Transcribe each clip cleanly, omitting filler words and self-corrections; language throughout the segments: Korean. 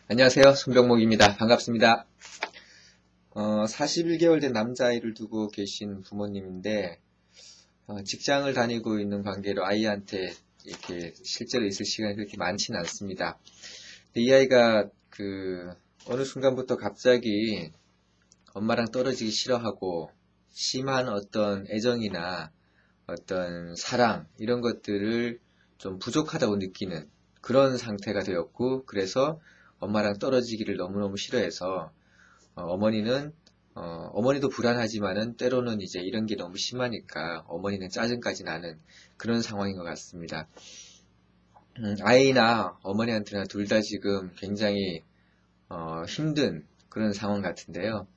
안녕하세요. 손병목입니다. 반갑습니다. 41개월 된 남자아이를 두고 계신 부모님인데, 직장을 다니고 있는 관계로 아이한테 이렇게 실제로 있을 시간이 그렇게 많지는 않습니다. 근데 이 아이가 어느 순간부터 갑자기 엄마랑 떨어지기 싫어하고, 심한 어떤 애정이나 어떤 사랑, 이런 것들을 좀 부족하다고 느끼는 그런 상태가 되었고, 그래서 엄마랑 떨어지기를 너무너무 싫어해서 어머니도 불안하지만은 때로는 이제 이런 게 너무 심하니까 어머니는 짜증까지 나는 그런 상황인 것 같습니다. 아이나 어머니한테나 둘 다 지금 굉장히 힘든 그런 상황 같은데요.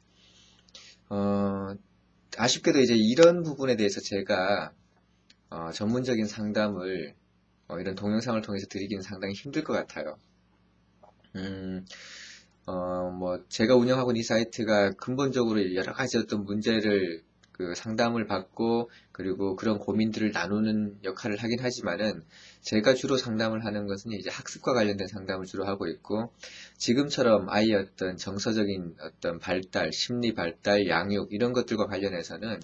아쉽게도 이제 이런 부분에 대해서 제가 전문적인 상담을 이런 동영상을 통해서 드리기는 상당히 힘들 것 같아요. 제가 운영하고 있는 이 사이트가 근본적으로 여러 가지 어떤 문제를 상담을 받고, 그리고 그런 고민들을 나누는 역할을 하긴 하지만은, 제가 주로 상담을 하는 것은 이제 학습과 관련된 상담을 주로 하고 있고, 지금처럼 아이의 어떤 정서적인 어떤 발달, 심리 발달, 양육, 이런 것들과 관련해서는,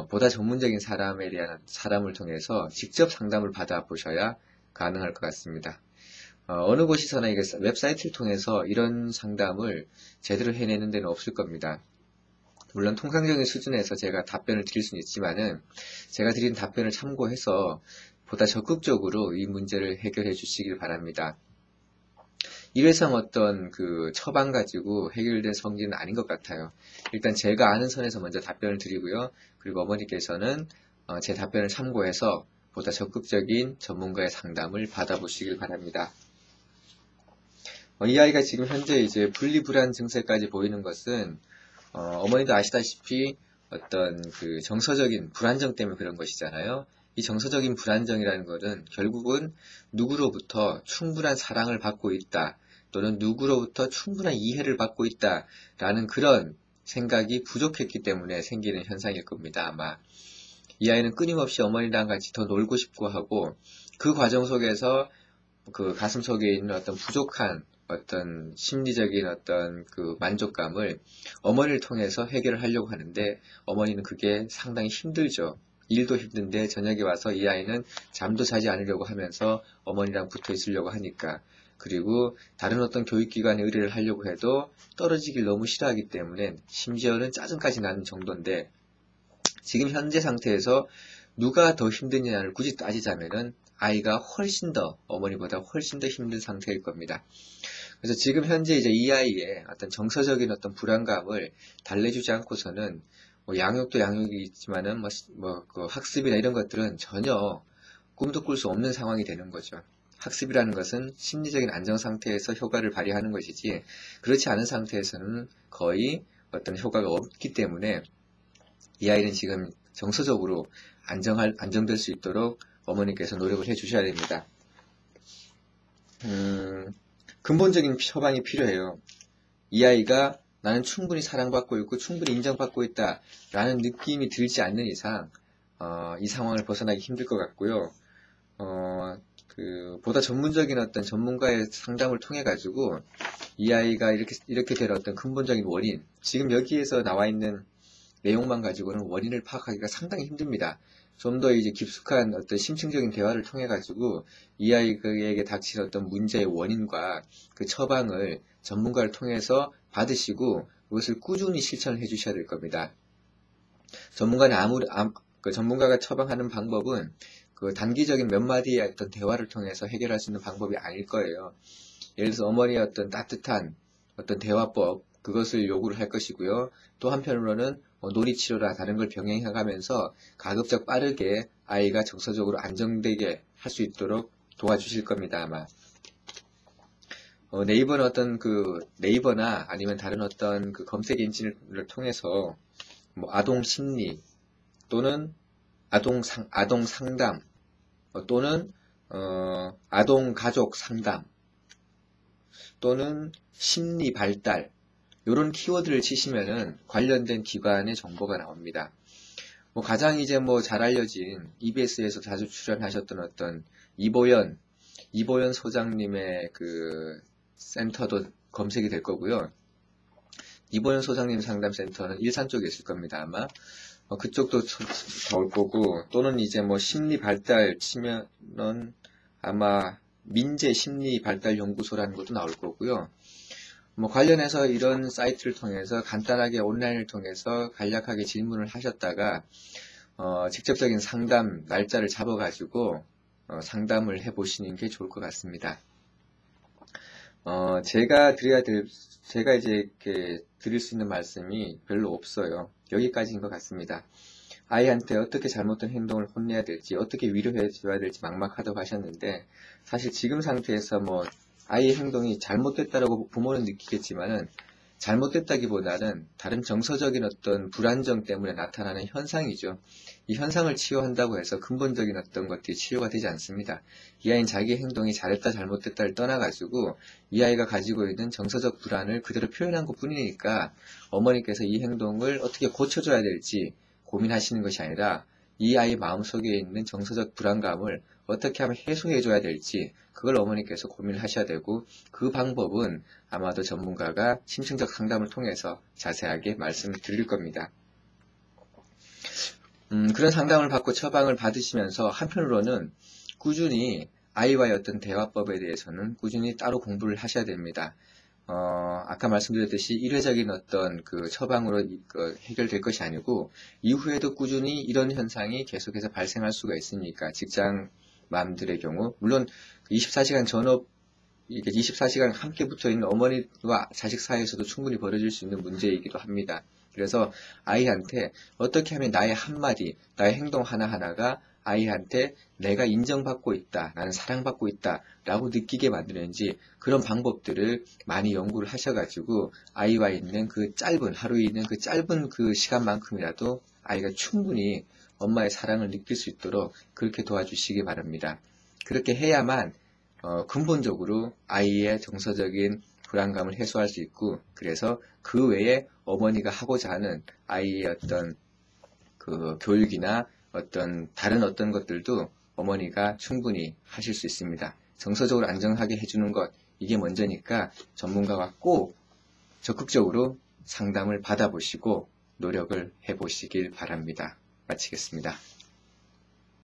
보다 전문적인 사람을 통해서 직접 상담을 받아보셔야 가능할 것 같습니다. 어느 곳에서나 이게 웹사이트를 통해서 이런 상담을 제대로 해내는 데는 없을 겁니다. 물론 통상적인 수준에서 제가 답변을 드릴 수는 있지만은, 제가 드린 답변을 참고해서 보다 적극적으로 이 문제를 해결해 주시길 바랍니다. 일회성 어떤 처방 가지고 해결된 성질은 아닌 것 같아요. 일단 제가 아는 선에서 먼저 답변을 드리고요. 그리고 어머니께서는 제 답변을 참고해서 보다 적극적인 전문가의 상담을 받아보시길 바랍니다. 이 아이가 지금 현재 이제 분리불안 증세까지 보이는 것은, 어머니도 아시다시피 어떤 정서적인 불안정 때문에 그런 것이잖아요. 이 정서적인 불안정이라는 것은 결국은 누구로부터 충분한 사랑을 받고 있다, 또는 누구로부터 충분한 이해를 받고 있다라는 그런 생각이 부족했기 때문에 생기는 현상일 겁니다. 아마 이 아이는 끊임없이 어머니랑 같이 더 놀고 싶고 하고, 그 과정 속에서 가슴 속에 있는 어떤 부족한 어떤 심리적인 어떤 만족감을 어머니를 통해서 해결을 하려고 하는데, 어머니는 그게 상당히 힘들죠. 일도 힘든데 저녁에 와서 이 아이는 잠도 자지 않으려고 하면서 어머니랑 붙어 있으려고 하니까, 그리고 다른 어떤 교육기관에 의뢰를 하려고 해도 떨어지길 너무 싫어하기 때문에 심지어는 짜증까지 나는 정도인데, 지금 현재 상태에서 누가 더 힘드냐를 굳이 따지자면은 아이가 훨씬 더, 어머니보다 훨씬 더 힘든 상태일 겁니다. 그래서 지금 현재 이제 이 아이의 어떤 정서적인 어떤 불안감을 달래주지 않고서는, 양육도 양육이 있지만은 학습이나 이런 것들은 전혀 꿈도 꿀 수 없는 상황이 되는 거죠. 학습이라는 것은 심리적인 안정 상태에서 효과를 발휘하는 것이지, 그렇지 않은 상태에서는 거의 어떤 효과가 없기 때문에 이 아이는 지금 정서적으로 안정될 수 있도록 어머니께서 노력을 해 주셔야 됩니다. 근본적인 처방이 필요해요. 이 아이가 나는 충분히 사랑받고 있고 충분히 인정받고 있다 라는 느낌이 들지 않는 이상 이 상황을 벗어나기 힘들 것 같고요. 보다 전문적인 어떤 전문가의 상담을 통해 가지고 이 아이가 이렇게 될 어떤 근본적인 원인, 지금 여기에서 나와 있는 내용만 가지고는 원인을 파악하기가 상당히 힘듭니다. 좀 더 이제 깊숙한 어떤 심층적인 대화를 통해 가지고 이 아이에게 닥친 어떤 문제의 원인과 그 처방을 전문가를 통해서 받으시고, 그것을 꾸준히 실천을 해 주셔야 될 겁니다. 전문가가 처방하는 방법은 단기적인 몇 마디의 어떤 대화를 통해서 해결할 수 있는 방법이 아닐 거예요. 예를 들어서 어머니의 어떤 따뜻한 어떤 대화법, 그것을 요구를 할 것이고요. 또 한편으로는 놀이치료나 다른 걸 병행해가면서 가급적 빠르게 아이가 정서적으로 안정되게 할 수 있도록 도와주실 겁니다, 아마. 네이버나 아니면 다른 어떤 검색 엔진을 통해서 아동 심리 또는 아동 상담 또는 아동 가족 상담 또는 심리 발달, 이런 키워드를 치시면은 관련된 기관의 정보가 나옵니다. 가장 이제 잘 알려진 EBS에서 자주 출연하셨던 어떤 이보연 소장님의 센터도 검색이 될 거고요. 이보연 소장님 상담센터는 일산 쪽에 있을 겁니다, 아마. 그쪽도 올 거고, 또는 이제 뭐 심리 발달 치면은 아마 민재 심리 발달 연구소라는 것도 나올 거고요. 뭐 관련해서 이런 사이트를 통해서 간단하게 온라인을 통해서 간략하게 질문을 하셨다가 직접적인 상담 날짜를 잡아가지고 상담을 해보시는 게 좋을 것 같습니다. 제가 이제 이렇게 드릴 수 있는 말씀이 별로 없어요. 여기까지인 것 같습니다. 아이한테 어떻게 잘못된 행동을 혼내야 될지, 어떻게 위로해 줘야 될지 막막하다고 하셨는데, 사실 지금 상태에서 뭐, 아이의 행동이 잘못됐다라고 부모는 느끼겠지만은, 잘못됐다기보다는 다른 정서적인 어떤 불안정 때문에 나타나는 현상이죠. 이 현상을 치유한다고 해서 근본적인 어떤 것들이 치유가 되지 않습니다. 이 아이는 자기 행동이 잘했다 잘못됐다를 떠나가지고 이 아이가 가지고 있는 정서적 불안을 그대로 표현한 것 뿐이니까 어머니께서 이 행동을 어떻게 고쳐줘야 될지 고민하시는 것이 아니라 이 아이 마음속에 있는 정서적 불안감을 어떻게 하면 해소해줘야 될지 그걸 어머니께서 고민을 하셔야 되고 그 방법은 아마도 전문가가 심층적 상담을 통해서 자세하게 말씀을 드릴 겁니다. 그런 상담을 받고 처방을 받으시면서 한편으로는 꾸준히 아이와의 어떤 대화법에 대해서는 꾸준히 따로 공부를 하셔야 됩니다. 아까 말씀드렸듯이 일회적인 어떤 그 처방으로 해결될 것이 아니고 이후에도 꾸준히 이런 현상이 계속해서 발생할 수가 있으니까 직장맘들의 경우 물론 24시간 전업 이게 24시간 함께 붙어 있는 어머니와 자식 사이에서도 충분히 벌어질 수 있는 문제이기도 합니다. 그래서 아이한테 어떻게 하면 나의 한마디, 나의 행동 하나하나가 아이한테 내가 인정받고 있다, 나는 사랑받고 있다 라고 느끼게 만드는지 그런 방법들을 많이 연구를 하셔가지고 아이와 있는 그 짧은, 하루에 있는 그 짧은 그 시간만큼이라도 아이가 충분히 엄마의 사랑을 느낄 수 있도록 그렇게 도와주시기 바랍니다. 그렇게 해야만 근본적으로 아이의 정서적인 불안감을 해소할 수 있고 그래서 그 외에 어머니가 하고자 하는 아이의 어떤 그 교육이나 어떤 다른 어떤 것들도 어머니가 충분히 하실 수 있습니다. 정서적으로 안정하게 해주는 것 이게 먼저니까 전문가와 꼭 적극적으로 상담을 받아보시고 노력을 해보시길 바랍니다. 마치겠습니다.